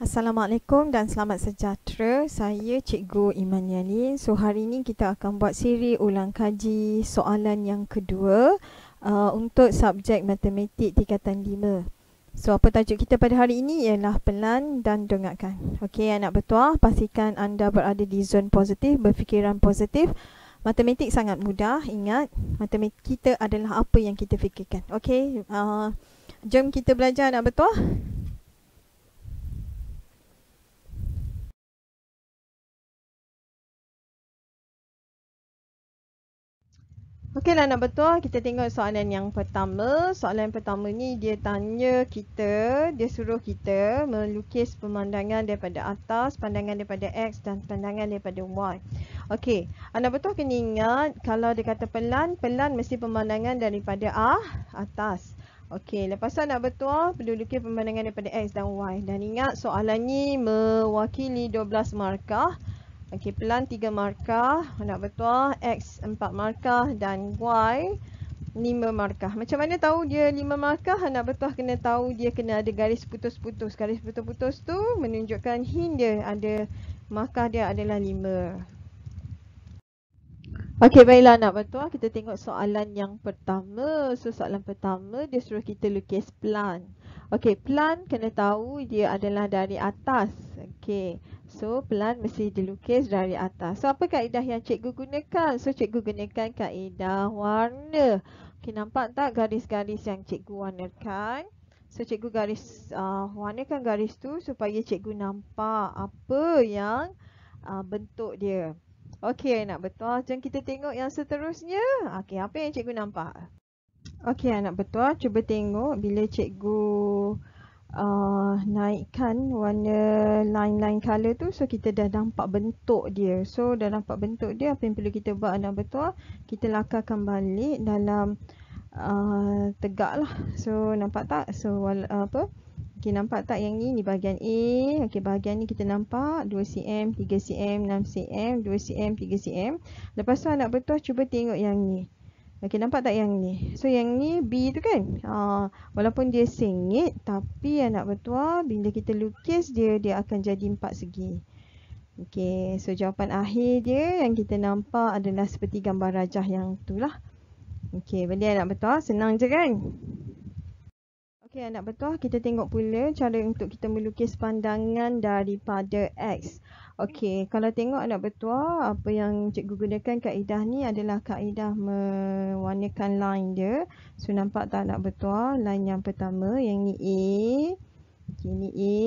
Assalamualaikum dan selamat sejahtera. Saya Cikgu Iman Yalin. So hari ini kita akan buat siri ulang kaji soalan yang kedua untuk subjek matematik tingkatan 5. So apa tajuk kita pada hari ini ialah pelan dan dengarkan. Okey anak bertuah, pastikan anda berada di zon positif, berfikiran positif. Matematik sangat mudah. Ingat, matematik kita adalah apa yang kita fikirkan. Okey, jom kita belajar anak bertuah. Okeylah nak betul, kita tengok soalan yang pertama. Soalan pertama ni dia tanya kita, dia suruh kita melukis pemandangan daripada atas, pandangan daripada X dan pandangan daripada Y. Okey, anak betul kena ingat kalau dia kata pelan, pelan mesti pemandangan daripada atas. Okey, lepas tu anak betul perlu lukis pemandangan daripada X dan Y. Dan ingat soalan ni mewakili 12 markah. Okey, pelan 3 markah, nak betul, X 4 markah dan Y 5 markah. Macam mana tahu dia 5 markah? Nak betul kena tahu dia kena ada garis putus-putus. Garis putus-putus tu menunjukkan hint dia ada markah dia adalah 5. Okey, baiklah nak betul, kita tengok soalan yang pertama. So soalan pertama dia suruh kita lukis pelan. Okey, pelan kena tahu dia adalah dari atas. Okey. So, pelan mesti dilukis dari atas. So, apa kaedah yang cikgu gunakan? So, cikgu gunakan kaedah warna. Okey, nampak tak garis-garis yang cikgu warnakan? So, cikgu warnakan garis tu supaya cikgu nampak apa yang bentuk dia. Okey, nak betul. Jom kita tengok yang seterusnya. Okey, apa yang cikgu nampak? Okey, anak betul. Cuba tengok bila cikgu naikkan warna line-line color tu, so kita dah nampak bentuk dia. So dah nampak bentuk dia, apa yang perlu kita buat anak betul? Kita lakarkan balik dalam tegak lah. So nampak tak? So okay, nampak tak yang ni bahagian A. Okey, bahagian ni kita nampak 2cm, 3cm, 6cm, 2cm, 3cm. Lepas tu anak betul cuba tengok yang ni. Okey, nampak tak yang ni? So yang ni B tu kan? Walaupun dia sengit, tapi anak bertuah bila kita lukis dia akan jadi 4 segi. Okey, so jawapan akhir dia yang kita nampak adalah seperti gambar rajah yang tu lah. Okey, boleh anak bertuah? Senang je kan? Okey anak bertuah, kita tengok pula cara untuk kita melukis pandangan daripada X. Okey, kalau tengok anak bertuah, apa yang cikgu gunakan kaedah ni adalah kaedah mewarnakan line dia. So nampak tak anak bertuah, line yang pertama, yang ni A. Okey, ni A.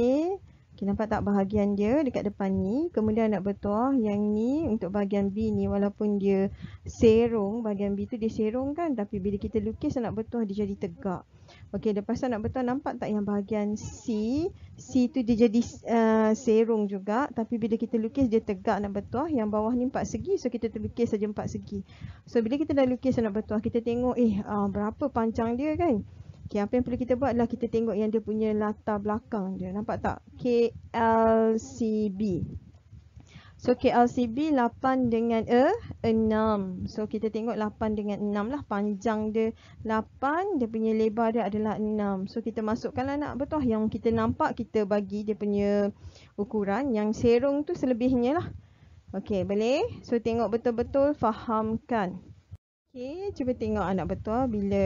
Okey, nampak tak bahagian dia dekat depan ni. Kemudian anak bertuah, yang ni untuk bahagian B ni, walaupun dia serong, bahagian B tu dia serong kan, tapi bila kita lukis anak bertuah dia jadi tegak. Okey, lepas tu anak betul nampak tak yang bahagian C tu dia jadi serong juga, tapi bila kita lukis dia tegak anak betul. Yang bawah ni 4 segi, so kita terlukis saja 4 segi. So bila kita dah lukis anak betul, kita tengok berapa panjang dia kan. Okey, apa yang perlu kita buat adalah kita tengok yang dia punya latar belakang dia. Nampak tak? KLCB. So KLCB 8 dengan 6. So kita tengok 8 dengan 6 lah. Panjang dia 8, dia punya lebar dia adalah 6. So kita masukkan lah nak betul. Yang kita nampak kita bagi dia punya ukuran. Yang serong tu selebihnya lah. Okey, boleh? So tengok betul-betul, fahamkan. Okey, cuba tengok anak betul bila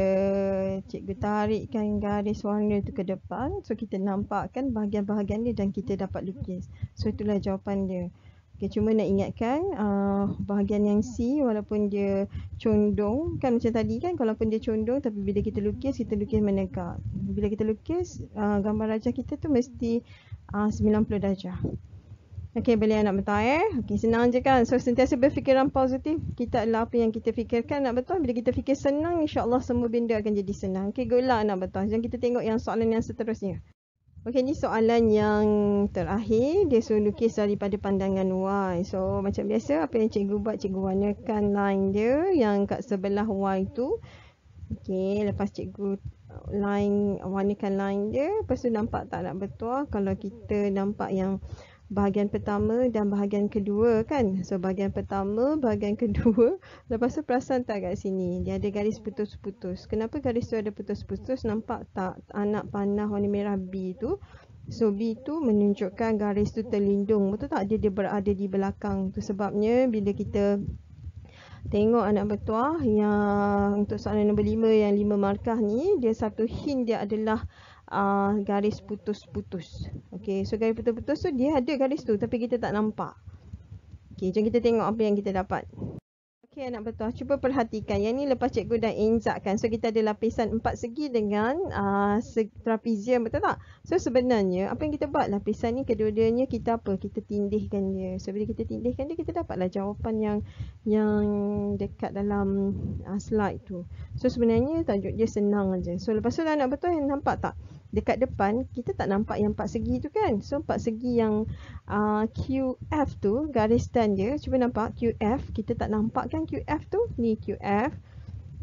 cikgu tarikkan garis warna tu ke depan. So kita nampakkan bahagian-bahagian dia dan kita dapat lukis. So itulah jawapan dia. Okay, cuma nak ingatkan bahagian yang C walaupun dia condong kan macam tadi kan, walaupun dia condong tapi bila kita lukis menegak. Bila kita lukis gambar rajah kita tu mesti 90 darjah. Okey, boleh anak betul Okey, senang je kan. So sentiasa berfikiran positif. Kita adalah apa yang kita fikirkan anak betul. Bila kita fikir senang, insya-Allah semua benda akan jadi senang. Okey, good luck anak betul. Jom kita tengok yang soalan yang seterusnya. Okey, ni soalan yang terakhir. Dia suruh lukis daripada pandangan Y. So, macam biasa, apa yang cikgu buat, cikgu warnakan line dia yang kat sebelah Y tu. Okey, lepas cikgu warnakan line dia. Lepas tu nampak tak nak betul kalau kita nampak yang bahagian pertama dan bahagian kedua kan. So, bahagian pertama, bahagian kedua. Lepas tu perasan tak kat sini? Dia ada garis putus-putus. Kenapa garis tu ada putus-putus? Nampak tak anak panah warna merah B tu? So B tu menunjukkan garis tu terlindung. Betul tak? Dia berada di belakang. Tu sebabnya bila kita tengok anak bertuah yang untuk soalan nombor 5 yang 5 markah ni, dia satu hint dia adalah garis putus-putus. Okey, so garis putus-putus tu dia ada garis tu tapi kita tak nampak. Okey, jom kita tengok apa yang kita dapat. Okey anak bertuah, cuba perhatikan. Yang ni lepas cikgu dah injakkan. So kita ada lapisan 4 segi dengan trapezium, betul tak? So sebenarnya apa yang kita buat, lapisan ni kedua-duanya kita apa? Kita tindihkan dia. So bila kita tindihkan dia, kita dapatlah jawapan yang dekat dalam slide tu. So sebenarnya tajuk dia senang aja. So lepas tu anak bertuah yang nampak tak? Dekat depan kita tak nampak yang 4 segi tu kan. So 4 segi yang QF tu, garisan dia, cuba nampak QF, kita tak nampak kan QF tu, ni QF.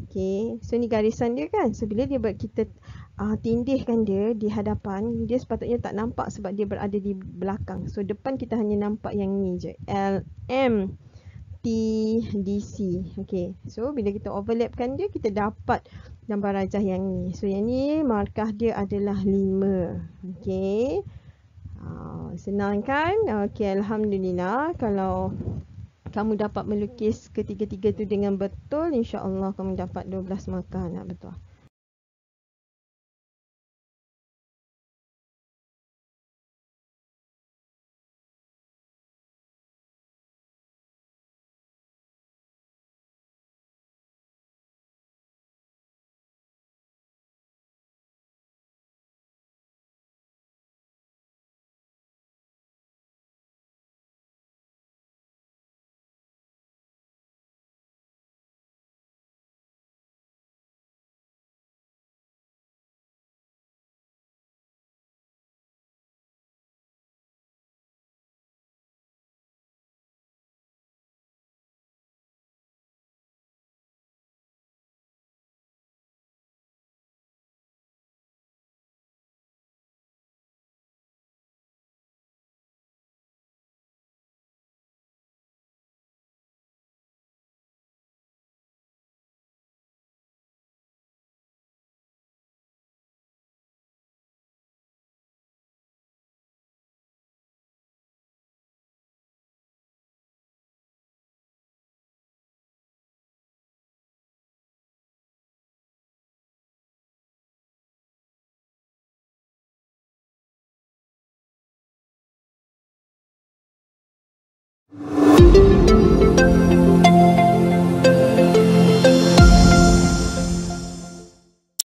Okay, so ni garisan dia kan. So bila dia buat kita tindihkan dia di hadapan, dia sepatutnya tak nampak sebab dia berada di belakang. So depan kita hanya nampak yang ni je, LM TDC. Okay, so bila kita overlapkan dia, kita dapat gambar rajah yang ni. So yang ni markah dia adalah 5. Okay, senang kan? Okay, Alhamdulillah. Kalau kamu dapat melukis ketiga-tiga tu dengan betul, insya-Allah kamu dapat 12 markah nak betul.